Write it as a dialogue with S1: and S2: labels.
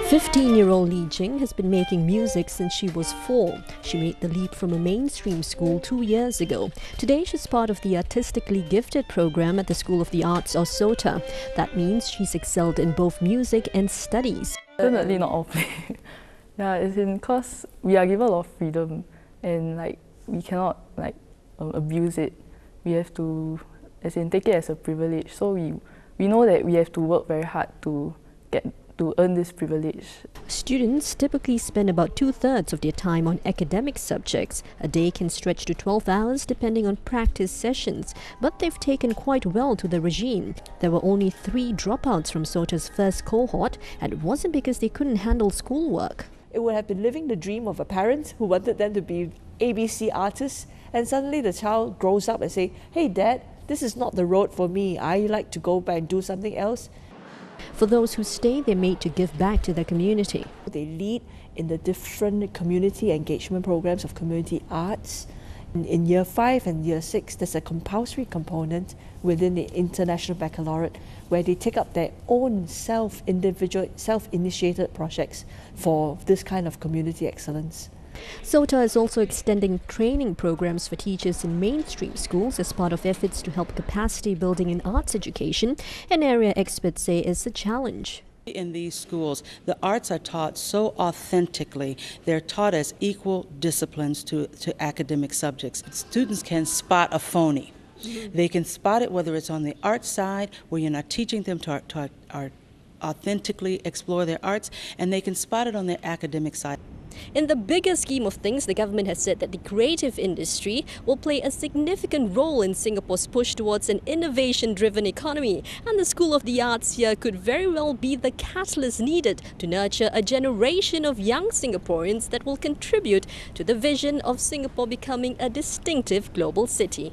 S1: 15-year-old Li Jing has been making music since she was 4. She made the leap from a mainstream school 2 years ago. Today she's part of the Artistically Gifted program at the School of the Arts or SOTA. That means she's excelled in both music and studies.
S2: Definitely not all play. Yeah, it's because we are given a lot of freedom and we cannot abuse it. We have to take it as a privilege. So we know that we have to work very hard to earn this privilege.
S1: Students typically spend about 2/3 of their time on academic subjects. A day can stretch to 12 hours depending on practice sessions, but they've taken quite well to the regime. There were only 3 dropouts from SOTA's first cohort, and it wasn't because they couldn't handle schoolwork.
S3: It would have been living the dream of a parent who wanted them to be ABC artists, and suddenly the child grows up and say, "Hey Dad, this is not the road for me. I like to go back and do something else."
S1: For those who stay, they're made to give back to their community.
S3: They lead in the different community engagement programs of community arts. In Year 5 and Year 6, there's a compulsory component within the International Baccalaureate where they take up their own self-initiated projects for this kind of community excellence.
S1: SOTA is also extending training programs for teachers in mainstream schools as part of efforts to help capacity building in arts education, an area experts say is a challenge.
S4: In these schools, the arts are taught so authentically. They're taught as equal disciplines to academic subjects. Students can spot a phony. They can spot it whether it's on the art side, where you're not teaching them to authentically explore their arts, and they can spot it on the academic side.
S1: In the bigger scheme of things, the government has said that the creative industry will play a significant role in Singapore's push towards an innovation-driven economy, and the School of the Arts here could very well be the catalyst needed to nurture a generation of young Singaporeans that will contribute to the vision of Singapore becoming a distinctive global city.